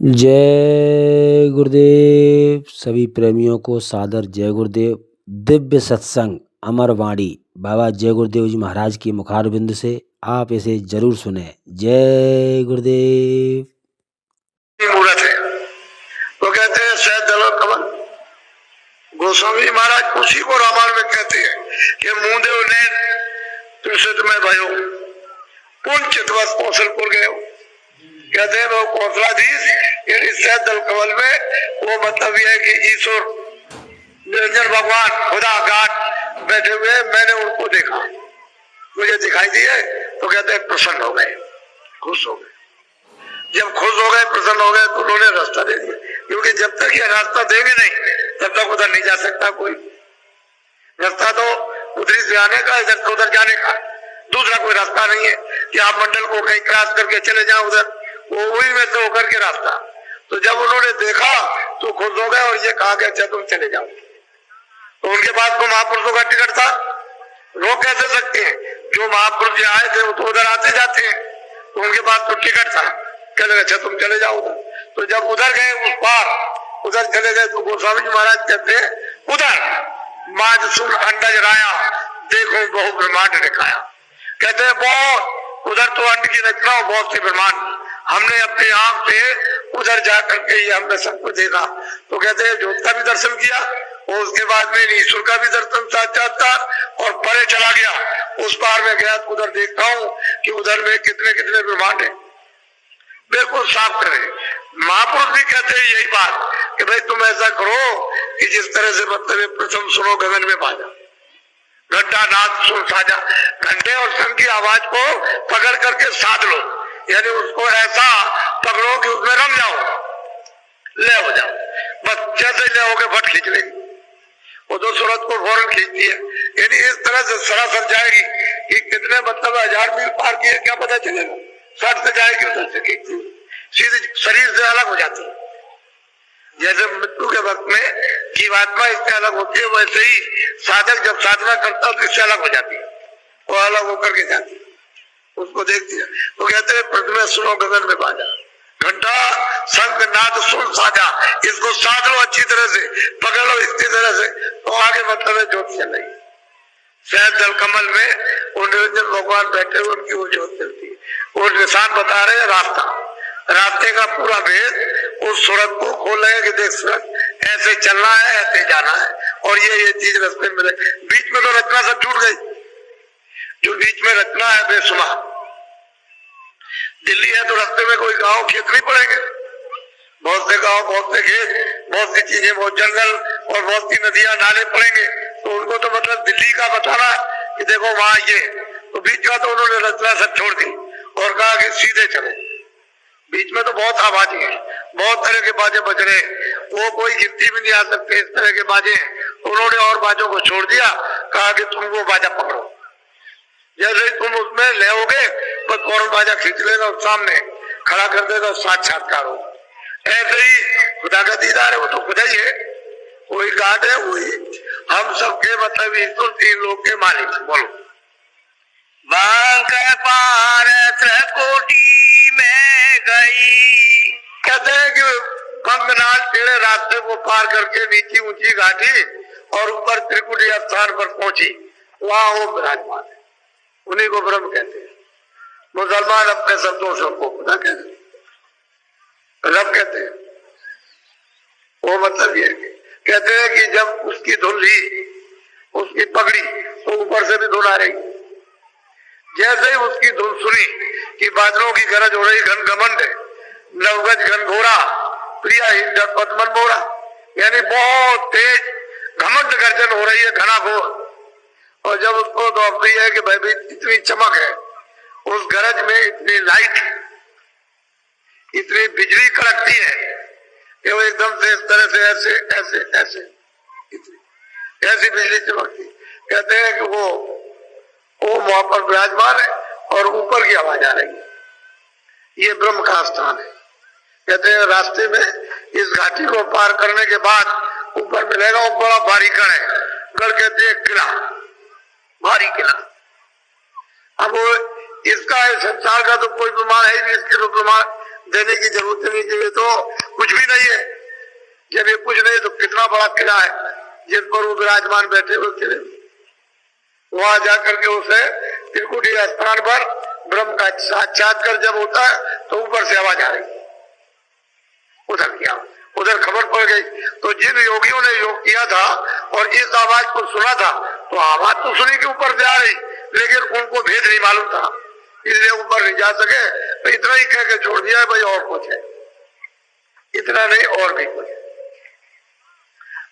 जय गुरुदेव। सभी प्रेमियों को सादर जय गुरुदेव। दिव्य सत्संग अमर वाणी बाबा जय गुरुदेव जी महाराज की मुखारबिंद से आप इसे जरूर सुने। जय गुरुदेव। मूर्त है वो कहते हैं सहज दल और कमल। गोस्वामी महाराज उसी को रामायण में कहते हैं कि मुंदे नैन तुझसे तुम्हें भयो पुन चितवत कौशलपुर गए हो। कहते हैं वो कौशलाधीश सहज दल कमल में वो मतलब यह है कि ईश्वर निरंजन भगवान खुदा घाट बैठे हुए मैंने उनको देखा, मुझे दिखाई दिए तो कहते हैं प्रसन्न हो गए, खुश हो गए। जब खुश हो गए प्रसन्न हो गए तो उन्होंने रास्ता दे दिया, क्योंकि जब तक ये रास्ता देंगे नहीं तब तक उधर नहीं जा सकता कोई। रास्ता तो उधर से आने का, इधर से उधर जाने का, दूसरा कोई रास्ता नहीं है कि आप मंडल को कहीं क्रॉस करके चले जाओ उधर, वो वही में से होकर के रास्ता। तो जब उन्होंने देखा तो खुश हो गए और ये कहा कि अच्छा तुम चले जाओ। तो उनके पास तो महापुरुषों का टिकट था, रोक कैसे सकते हैं? जो महापुरुष जी आए थे वो तो उधर आते जाते हैं, तो उनके पास तो टिकट था, कहते अच्छा तुम चले जाओ उधर। तो जब उधर गए उस पार उधर चले गए तो गोस्वामी जी महाराज कहते हैं उधर माज सुन अंडज राया देखो बहु ब्रह्मांड दिखाया। कहते हैं बहुत उधर तो अंड की रचना बहुत से ब्रह्मांड हमने अपने आंख से उधर जाकर के ये हमने सबको देखा। तो कहते हैं ज्योत का भी दर्शन किया और उसके बाद में ईश्वर का भी दर्शन साक्षात्कार और परे चला गया, उस पार में गया तो उधर देखता हूँ कि उधर में कितने कितने ब्रह्मांड है, बिल्कुल साफ करे। महापुरुष भी कहते हैं यही बात कि भाई तुम ऐसा करो कि जिस तरह से मतलब प्रथम सुनो गगन में बाजा घंटा नाद सुन साजा, घंटे और शंख की आवाज को पकड़ करके साध लो, यानी उसको ऐसा पकड़ो कि उसमें रम जाओ, ले हो जाओ। बस जैसे ले होगे फट खींच लेगी, वो तो सूरत को फौरन खींचती है। यानी इस तरह से सरासर जाएगी कि कितने मतलब 1000 मील पार किए क्या पता चलेगा, सट से जाएगी उधर से खींचती सीधे शरीर से अलग हो जाती है। जैसे मृत्यु के वक्त में जीवात्मा इससे अलग होती है, वैसे ही साधक जब साधना करता है तो इससे अलग हो जाती है, वो अलग होकर के जाती है, उसको देखती है। तो कहते हैं प्रथम सुनो गगन में बाजा घंटा शंख नाद सुन साजा, इसको साध लो अच्छी तरह से, पकड़ लो इसी तरह से, तो आगे मतलब है ज्योत चल रही। सहज दल कमल में वो निरंजन भगवान बैठे हुए उनकी वो ज्योत चलती है, वो निशान बता रहे हैं रास्ता, रास्ते का पूरा भेद उस सड़क को खोल रहे हैं कि देख सड़क ऐसे चलना है, ऐसे जाना है और ये चीज रास्ते में मिले। बीच में तो रचना सब छूट गई, जो बीच में रचना है बेसुमार। दिल्ली है तो रास्ते में कोई गांव खेत नहीं पड़ेंगे, बहुत से गांव बहुत से खेत बहुत सी चीजें बहुत जंगल और बहुत सी नदियां नाले पड़ेंगे, तो उनको तो मतलब दिल्ली का बताना कि देखो वहां ये, तो बीच का तो उन्होंने रचना सब छोड़ दी और कहा कि सीधे चले। बीच में तो बहुत आवाजें हैं, बहुत तरह के बाजे बज रहे, वो कोई गिनती भी नहीं आ सकते इस तरह के बाजे हैं, तो उन्होंने और बाजों को छोड़ दिया, कहा कि तुम वो बाजा पकड़ो, जैसे ही तुम उसमें ले होगे बस फौरन बाजा खींच लेगा और सामने खड़ा कर देगा, साक्षात्कार हो। ऐसे ही खुदा का दीदार है, वो तो खुदा ही है, वही गाड है, वही हम सबके मतलब ईश्वर तीन लोग के मालिक। बोलो बांक पार त्रिकोटि में गई। कहते हैं कि पंखनाल टेढ़े रास्ते को पार करके नीची ऊंची घाटी और ऊपर त्रिकुटी स्थान पर पहुंची, वहां वो विराजमान है, उन्हीं को ब्रह्म कहते हैं। मुसलमान अपने शब्दों से उनको खुदा कहते हैं, रब कहते हैं। वो मतलब ये कहते हैं कि जब उसकी धुन ली, उसकी पगड़ी तो ऊपर से भी धुन आ रही, जैसे ही उसकी धुन सुनी कि बादलों की गरज हो रही, घन घमंड नवगज घन घोरा प्रिया पद्मन मोरा, यानी बहुत तेज घमंड गर्जन हो रही है, घना घोर। और जब उसको तो अपनी है कि भाई इतनी चमक है, उस गरज में इतनी लाइट, इतनी बिजली कड़कती है कि वो एकदम से इस तरह से ऐसे ऐसे ऐसे ऐसी बिजली चमकती। कहते हैं कि वो वहां पर विराजमान है और ऊपर की आवाज आ रही है, ये ब्रह्म का स्थान है। कहते हैं रास्ते में इस घाटी को पार करने के बाद ऊपर मिलेगा वो बड़ा भारी गढ़ है, गढ़ कहते हैं किला, भारी किला। अब वो इसका संसार का तो कोई प्रमाण है नहीं, इसके तो प्रमाण देने की जरूरत नहीं, कि ये तो कुछ भी नहीं है। जब ये कुछ नहीं तो कितना बड़ा किला है जिस पर वो विराजमान बैठे हुए किले में। वहां जाकर के उसे त्रिकुटी स्थान पर ब्रह्म का साक्षात्कार जब होता है तो ऊपर से आवाज आ रही, उधर किया, उधर खबर पड़ गई। तो जिन योगियों ने योग किया था और इस आवाज को सुना था, तो आवाज तो सुनी कि ऊपर से आ रही, लेकिन उनको भेद नहीं मालूम था, इसलिए ऊपर नहीं जा सके। तो इतना ही कह के छोड़ दिया भाई और कुछ है, इतना नहीं और भी कुछ है।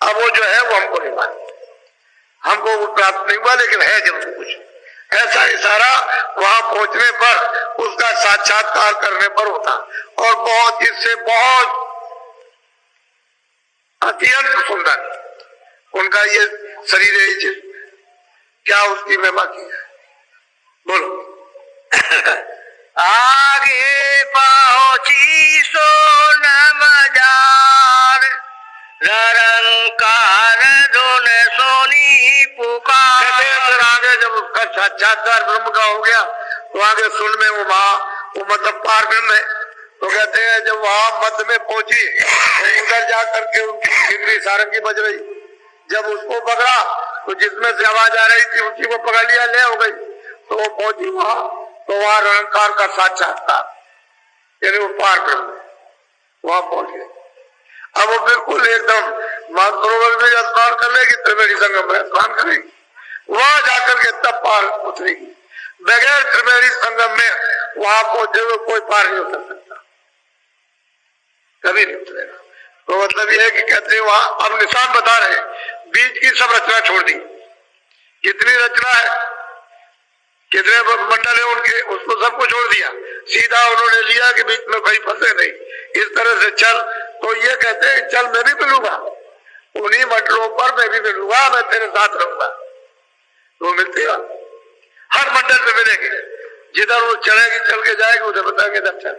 अब वो जो है वो हमको नहीं मालूम, हमको वो प्राप्त नहीं हुआ, लेकिन है जरूर कुछ। ऐसा इशारा वहां पहुंचने पर, उसका साक्षात्कार करने पर होता। और बहुत इससे बहुत अत्यंत सुंदर उनका ये शरीर है, क्या उसकी महिमा की है, बोलो। आगे पहुंची सोन मजार, निरंकार धुन सोनी पुकार। फिर आगे जब उसका साक्षात्कार ब्रह्म का हो गया तो आगे सुन में वो मतलब पार ब्रह्म है। तो कहते हैं जब वहां मध्य में पहुंची तो उधर जाकर के उनकी किंगरी सारंगी बज रही। जब उसको पकड़ा तो जिसमें से आवाज आ रही थी उसी को पकड़ लिया, ले हो गई। तो वो पहुंची वहां, तो वहां निरंकार का साक्षात्कार, यानी वो पार ब्रह्म वहां पहुंच गए। अब वो बिल्कुल एकदम मानसरोवर में स्नान कर लेगी, त्रिवेणी संगम में स्नान करेगी, वहां जाकर के तब पार उतरेगी। बगैर त्रिवेणी संगम में वहां पहुंचे हुए कोई पार नहीं उतर सकता, कभी नहीं उतरेगा। तो मतलब ये है कि कहते हैं वहां अब निशान बता रहे, बीच की सब रचना छोड़ दी, कितनी रचना है, कितने मंडल है उनके, उसको सबको छोड़ दिया। सीधा उन्होंने लिया कि बीच में कोई फंसे नहीं, इस तरह से चल। तो ये कहते हैं चल मैं भी मिलूंगा, उन्हीं मंडलों पर मैं भी मिलूंगा, मैं तेरे साथ रहूंगा। तो मिलते हैं, हर मंडल में मिलेंगे, जिधर वो चलेगी चल के जाएगी उधर बताएंगे इधर चल।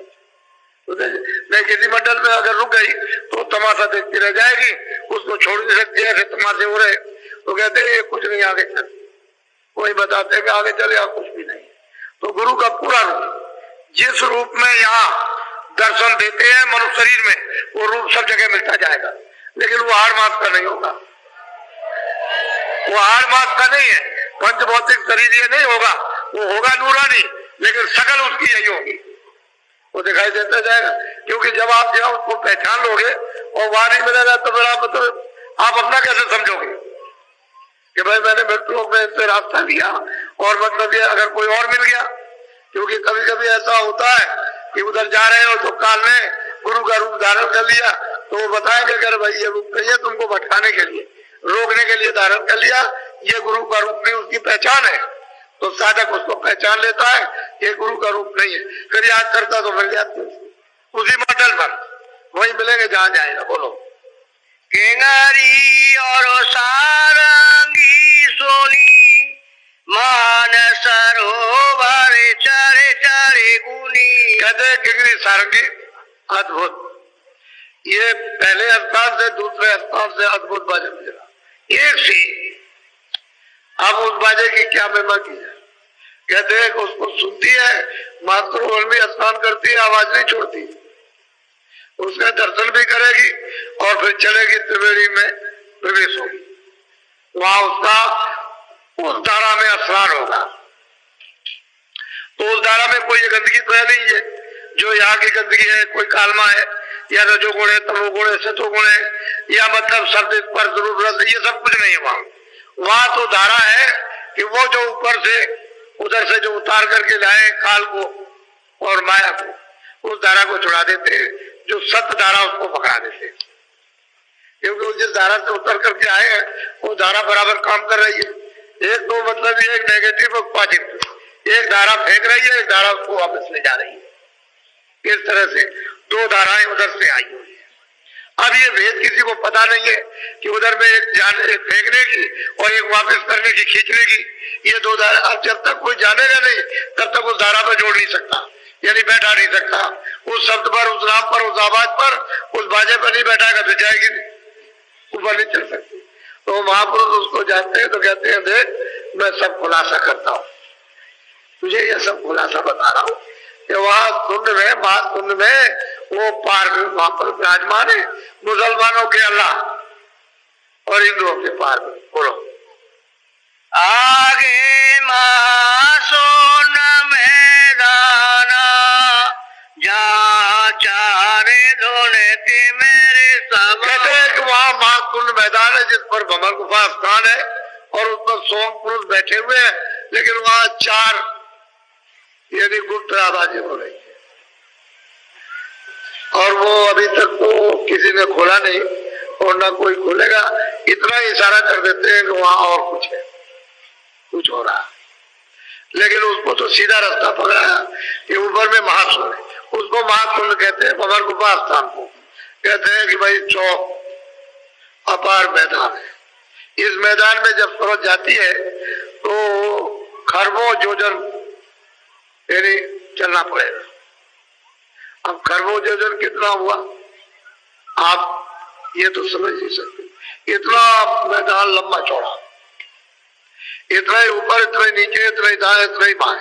मैं किसी मंडल में अगर रुक गई तो तमाशा देखती रह जाएगी, उसको छोड़ नहीं सकती, ऐसे तमाशे हो रहे। तो कहते हैं ये कुछ नहीं, आगे चल। कोई बताते हैं कि आगे चले या कुछ भी नहीं। तो गुरु का पूरा रूप, जिस रूप में यहाँ दर्शन देते हैं मनुष्य शरीर में, वो रूप सब जगह मिलता जाएगा, लेकिन वो हार मास का नहीं होगा, वो हार मास का नहीं है। पंच भौतिक शरीर ये नहीं होगा, वो होगा नूरानी, लेकिन शकल उसकी यही होगी, वो दिखाई देता जाएगा। क्योंकि जब आप यहाँ उसको पहचान लोगे और वहां नहीं मिलेगा तो फिर आप मतलब आप अपना कैसे समझोगे कि भाई मैंने मृत्यु में इनसे रास्ता लिया और मतलब ये अगर कोई और मिल गया। क्योंकि कभी कभी ऐसा होता है कि उधर जा रहे हो तो काल ने गुरु का रूप धारण कर लिया, तो वो बताएंगे अगर भाई ये रूप नहीं है, तुमको भटकाने के लिए, रोकने के लिए धारण कर लिया, ये गुरु का रूप नहीं, उसकी पहचान है। तो साधक उसको पहचान लेता है, ये गुरु का रूप नहीं है, फिर याद करता तो मिल जाते उसी मंडल पर, वही मिलेंगे जहां जाएगा। बोलो। किंगरी और सारंगी सोनी, मान सरोवर चरे चरे गुनी। कहते किंगरी सारंगी अद्भुत, ये पहले स्थान से दूसरे स्थान से अद्भुत बाजे मिलेगा एक सी। अब उस बाजे की क्या महिमा की है, कहते हैं कि उसको सुनती है, मातृभूमि में स्नान करती है, आवाज नहीं छोड़ती, उसका दर्शन भी करेगी और फिर चलेगी त्रिवेणी में प्रवेश होगी, वहां उसका उस धारा में स्नान होगा। तो उस धारा में कोई गंदगी तो है नहीं है जो यहाँ की गंदगी है, कोई कालमा है या रजोगुण है, तमोगुण है, सतोगुण है, या मतलब शब्द पर जरूरत, ये सब कुछ नहीं है वहां। वहां तो धारा है कि वो जो ऊपर से उधर से जो उतार करके लाए काल को और माया को, उस धारा को छुड़ा देते, जो सत्य धारा उसको पकड़ा देते। क्योंकि वो जिस धारा से उतर करके आए हैं वो धारा बराबर काम कर रही है। एक तो मतलब ये एक नेगेटिव और पॉजिटिव, एक धारा फेंक रही है, एक धारा उसको वापस ले जा रही है। इस तरह से दो धाराएं उधर से आई हुई है। अब ये भेद किसी को पता नहीं है कि उधर में एक फेंकने की और एक वापस करने की, खींचने की, ये दो धारा। अब जब तक कोई जानेगा नहीं तब तक उस धारा पर जोड़ नहीं सकता, यानी बैठा नहीं सकता। उस शब्द पर, उस नाम पर, उस आवाज पर, उस बाजे पर नहीं बैठाएगा तो जाएगी नहीं, ऊपर नहीं चल सकती। तो महापुरुष उसको जानते हैं तो कहते हैं देख मैं सब खुलासा करता हूँ, तुझे ये सब खुलासा बता रहा हूँ, कि वहां कुंड में, महाकुंड में वो पार्वती वहां पर विराजमान है, मुसलमानों के अल्लाह और हिंदुओं के पार्वती। बोलो आगे महासोन मैदाना, जहाँ चारे धोने के मेरे सब। कहते हैं कि वहाँ महाकुंड मैदान है जिस पर भंवर गुफा स्थान है और उस पर 100 पुरुष बैठे हुए हैं, लेकिन वहाँ 4 यानी गुप्त आवाजें हो रही है और वो अभी तक तो किसी ने खोला नहीं और ना कोई खोलेगा। इतना इशारा कर देते हैं कि वहाँ और कुछ है, कुछ हो रहा, लेकिन उसको तो सीधा रास्ता पकड़ा कि ऊपर में महाकुंड है, उसको महाकुंड कहते हैं। भंवर गुफा स्थान को कहते हैं कि भाई चौक अपार मैदान है। इस मैदान में जब फौज जाती है तो खरबों योजन यानी चलना पड़ेगा। अब खरबों योजन कितना हुआ आप ये तो समझ नहीं सकते। इतना मैदान लंबा चौड़ा, इतना ही ऊपर, इतना ही नीचे, इतना ही दाएं, इतना ही बाएं।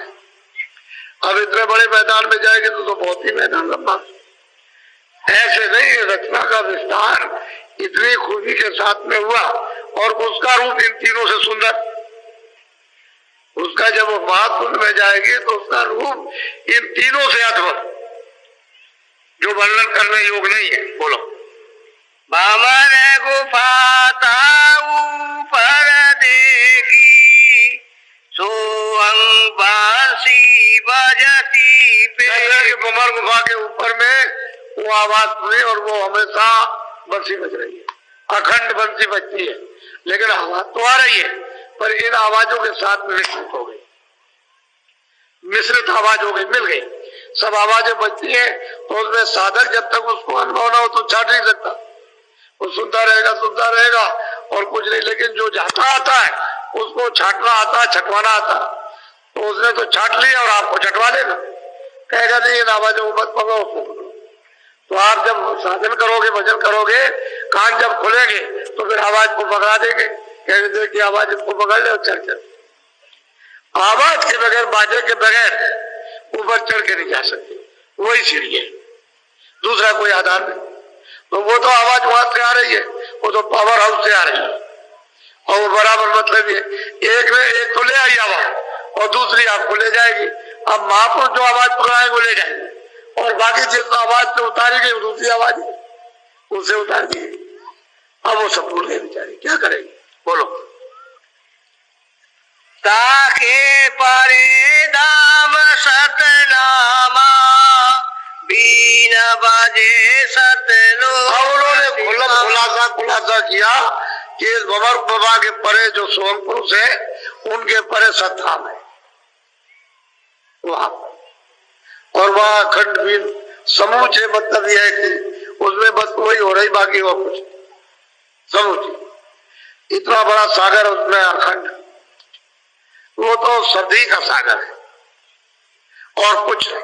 अब इतने बड़े मैदान में जाएंगे तो बहुत ही मैदान लंबा। ऐसे नहीं, रचना का विस्तार इतनी खूबी के साथ में हुआ और उसका रूप इन तीनों से सुंदर। उसका जब वो महाकुंड में जाएगी तो उसका रूप इन तीनों से अद्भुत, जो वर्णन करने योग नहीं है। बोलो भंवर गुफा ऊपर देखी, सोहंग बांसी बजती पे। भंवर गुफा के ऊपर में वो आवाज सुनी और वो हमेशा बंसी बज रही है, अखंड बंसी बजती है, लेकिन आवाज तो आ रही है पर इन आवाजों के साथ मिश्रित हो गई, मिश्रित आवाज हो गई, मिल गई। सब आवाजें बजती हैं तो उसमें साधक जब तक उसको अनुभव ना हो तो छाट नहीं सकता। वो सुनता रहेगा और कुछ नहीं, लेकिन जो जाता आता है उसको छाटना आता, छटवाना आता, तो उसने तो छाट लिया और आपको छटवा देगा। कहेगा नहीं इन आवाजों को मत पकड़ो, उसको पकड़ो। तो आप जब साधन करोगे, भजन करोगे, कान जब खोलेंगे तो फिर आवाज को पकड़ा देंगे। कह देते कि आवाज इसको पकड़ ले और चढ़ चल। आवाज के बगैर, बाजे के बगैर ऊपर चढ़ के नहीं जा सकते, वही सीढ़ी है, दूसरा कोई आधार नहीं। तो वो तो आवाज वहां से आ रही है, वो तो पावर हाउस से आ रही है और वो बराबर मतलब ये एक ने एक तो ले आई आवाज और दूसरी आपको ले जाएगी। अब महापुरुष जो आवाज पकड़ाएंगे वो ले जाएंगे और बाकी जिस आवाज से उतारी गई दूसरी आवाज उसे उतार दी। अब वो सब भूल गए बेचारे, क्या करेंगे। बोलो ताके परे दाम सतनामा, बीन बजे सतलो। उन्होंने खुलासा किया कि इस भंवर बाबा के परे जो सोहंग पुरुष है उनके परे सतनाम है वहां, और वहां अखंड बीन समूचे, मतलब यह है कि उसमें बस वही हो रही, बाकी वो कुछ समूची। इतना बड़ा सागर उसमें अखंड, वो तो शब्दी का सागर है और कुछ नहीं,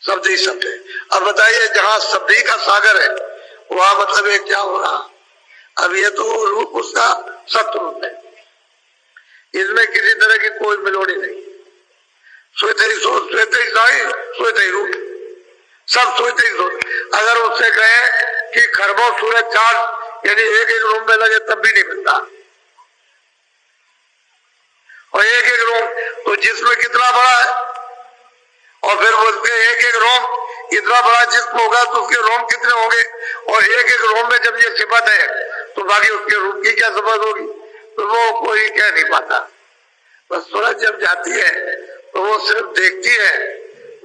शब्दी शब्द है। अब बताइए जहां शब्दी का सागर है वहां मतलब ये क्या हो रहा। अब ये तो रूप उसका सत्य रूप है, इसमें किसी तरह की कोई मिलोनी नहीं। सोचते ही सोच, सोचते ही साई, सोचते ही रूप, सब सोचते ही सोच। अगर उससे कहे कि खरबों सूरज चांद यानी एक एक रूम में लगे तब भी नहीं मिलता, और एक एक रोम तो जिस्म कितना बड़ा है, और फिर बोलते एक एक रोम इतना बड़ा जिस्म होगा तो उसके रोम कितने होंगे, और एक एक रोम में जब ये सिफत है तो बाकी उसके रूप की क्या सिफत होगी, तो वो कोई कह नहीं पाता। बस सूरज जब जाती है तो वो सिर्फ देखती है,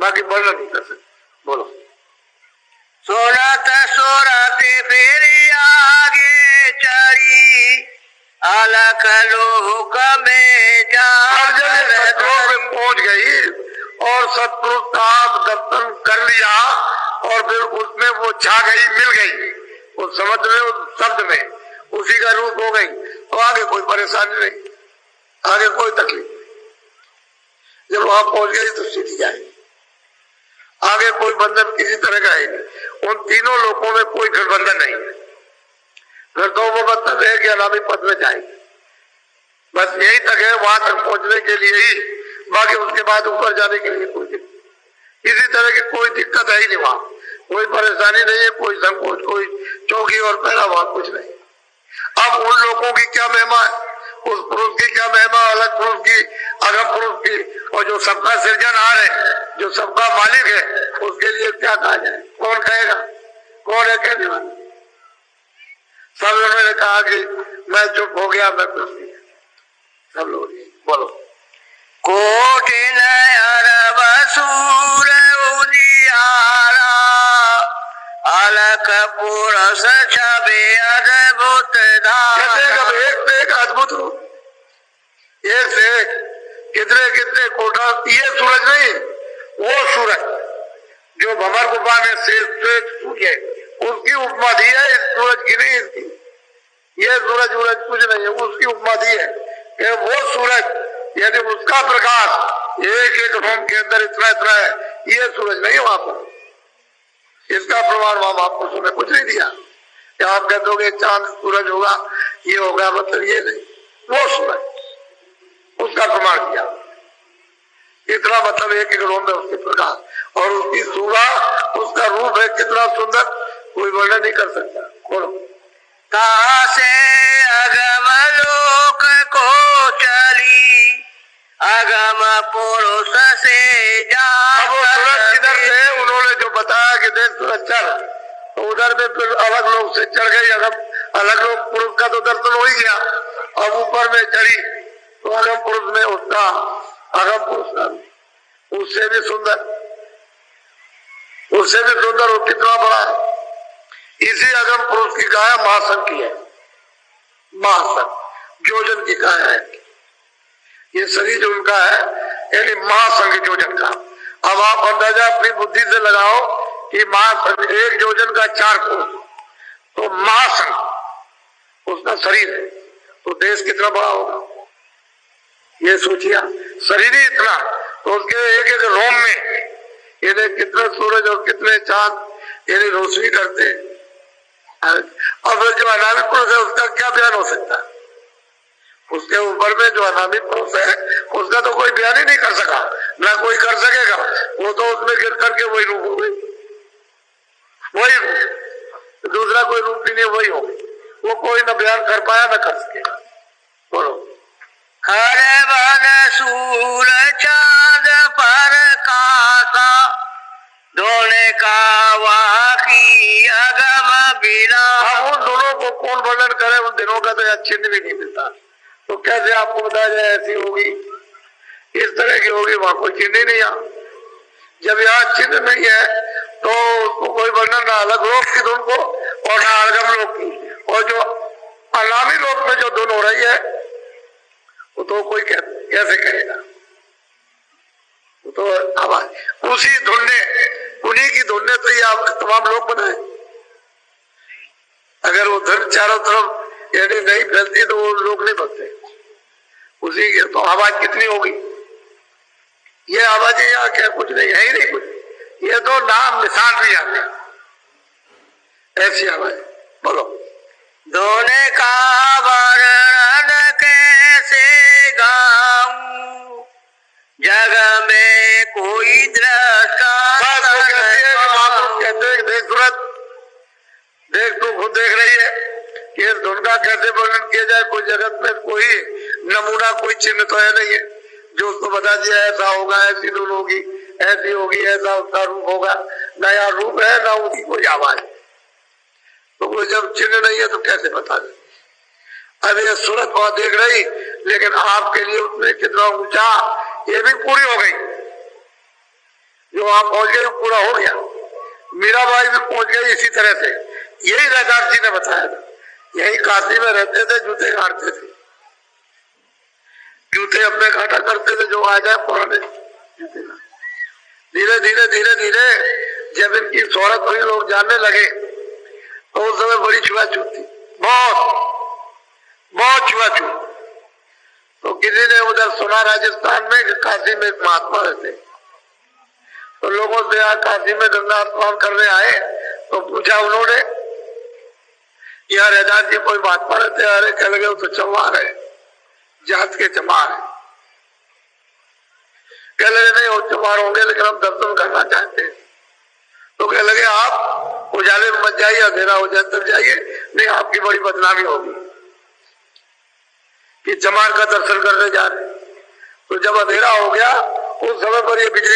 बाकी वर्णन नहीं कर सकती। बोलो सोरत सोरत फिर आगे चढ़ी, अलख लोक में पहुंच गई और सतपुरुष का दर्शन कर लिया और फिर उसमें वो छा गई, मिल गई उस समझ में, उस शब्द में, उसी का रूप हो गई। तो आगे कोई परेशानी नहीं, आगे कोई तकलीफ नहीं। जब वहां पहुंच गई तो सीधी जाएगी, आगे कोई बंधन किसी तरह का है नहीं। उन तीनों लोगों में कोई फिर बंधन नहीं है, फिर तो वो मतलब है कि अनामी पद में जाएगी। बस यही तक है, वहां तक पहुंचने के लिए ही, बाकी उसके बाद ऊपर जाने के लिए कोई नहीं। किसी तरह की कोई दिक्कत है ही नहीं वहां, कोई परेशानी नहीं है, कोई संकोच, कोई चौकी और पहरा, वहां कुछ नहीं। अब उन लोगों की क्या महिमा है, उस पुरुष की क्या महिमा, अलग पुरुष की, अगम पुरुष की, और जो सबका सृजनहार है, जो सबका मालिक है, उसके लिए क्या कहा जाए, कौन कहेगा, कौन है कहने वाला। सब लोगों ने कहा कि मैं चुप हो गया, मैं कुछ नहीं, सब लोग बोलो। कोटिन अरब सूर उजियारा अलख पुरुष छवि अद्भुत धारा। एक से एक अद्भुत रूप, एक से एक, कितने कितने कोटा। ये सूरज नहीं, वो सूरज जो भंवर गुफा में श्वेत सूर्य, उसकी उपमा दी है, इस सूरज की नहीं, इसकी। ये सूरज सूरज कुछ नहीं है, उसकी उपमा दी है कि वो सूरज, यदि उसका प्रकाश एक एक रोम के अंदर इतना इतना है, ये सूरज नहीं वहां पर। इसका प्रमाण वहां महापुरुषों ने कुछ नहीं दिया कि आप कह दोगे चांद सूरज होगा, ये होगा, मतलब ये नहीं, वो सूरज, उसका प्रमाण दिया। इतना मतलब एक एक रोम में उसके प्रकाश और उसकी शोभा, उसका रूप है कितना सुंदर, कोई वर्णन नहीं कर सकता। बोलो। तासे अगम लोक को चली अगम पुरुष से अब वो सूरज किधर से, उन्होंने जो बताया कि देख सूरज चल, तो उधर में फिर अलग लोग से चढ़ गई, अलग लोग पुरुष का तो दर्शन हो ही गया। अब ऊपर में चढ़ी तो अगम पुरुष में उसका, अगम पुरुष उससे भी सुंदर, उससे भी सुंदर, वो कितना बड़ा है। इसी अगम पुरुष की काया महासंघ की है, महासंघ जोजन की काया है। ये शरीर जो उनका है, यानी महासंघ जोजन का। अब आप अंदाजा अपनी बुद्धि से लगाओ कि महासंघ एक जोजन का 4 कोस, तो महासंघ उसका शरीर है, तो देश कितना बड़ा होगा, ये सोचिए। शरीर ही इतना, तो उसके एक एक रोम में ये कितने सूरज और कितने चांद यानी रोशनी करते हैं। अब जो अनामी पुरुष है उसका क्या बयान हो सकता है, उसके ऊपर में जो अनामी पुरुष है उसका तो कोई बयान ही नहीं कर सका, ना कोई कर सकेगा। वो तो उसमें गिर करके वही रूप हो गई, वही रूप, दूसरा कोई रूप ही नहीं, वही हो गई। वो कोई न बयान कर पाया न कर सकेगा। बोलो। हर बन सूर चांद पर कासा दोने का वाकी अगम बिना। अब उन दोनों को कौन वर्णन करे, उन दिनों का तो यह चिन्ह भी नहीं मिलता, तो कैसे आपको बताया जाए ऐसी होगी, इस तरह की होगी, वहां कोई चिन्ह ही नहीं। जब यहाँ चिन्ह नहीं है तो उसको कोई वर्णन ना अलग लोक की धुन को और ना अगम लोक की, और जो अनामी लोक में जो धुन हो रही है वो तो कोई कैसे करेगा, वो तो आवाज उसी धुन ने, उन्हीं की धुन ने तो ये तमाम लोग बनाए। अगर वो धुन चारों तरफ यानी नहीं फैलती तो वो लोग नहीं बनते। उसी की तो आवाज कितनी होगी, ये आवाज यहाँ क्या कुछ नहीं है, ही नहीं कुछ, ये तो नाम निशान भी आते, ऐसी आवाज। बोलो। दोने का वर्णन कैसे गाऊं जग में कोई दृष्टा। कहते हैं देख सूरत, देख तू खुद देख रही है कि इस धुन का कैसे वर्णन किया जाए, कोई जगत में कोई नमूना, कोई चिन्ह तो है नहीं है जो उसको बता दिया ऐसा होगा, ऐसी धुन होगी, ऐसी होगी, ऐसा उसका रूप होगा। नया रूप है ना उसकी कोई आवाज, तो वो जब चिन्ह नहीं है तो कैसे बता दे। अब ये सूरत बहुत देख रही, लेकिन आपके लिए उसमें कितना ऊंचा, ये भी पूरी हो गई, जो आप पहुंच गए पूरा हो गया। मीराबाई भी पहुंच गई इसी तरह से, यही रैदास जी ने बताया था। यही काशी में रहते थे, जूते काटते थे, जूते अपने काटा करते थे, जो आ जाए पुराने जूते। धीरे धीरे धीरे धीरे जब इनकी शोहरत हुई, लोग जानने लगे, तो उस समय बड़ी छुआछूत थी, बहुत बहुत छुआछूत। तो किसी ने उधर सुना राजस्थान में कि काशी में एक महात्मा रहते, तो लोगों से यहाँ काशी में गंगा स्नान करने आए, तो पूछा उन्होंने, यहाँ रैदास जी कोई महात्मा रहते? अरे कह लगे वो तो चमार है, जात के चमार है। कह लगे नहीं हो चुमार होंगे लेकिन हम दर्शन करना चाहते हैं। तो कह लगे आप उजाले में मत जाइए, अंधेरा हो जाए तब जाइए, नहीं आपकी बड़ी बदनामी होगी कि चमार का दर्शन करने जा रहे। तो जब अंधेरा हो गया उस समय पर ये बिजली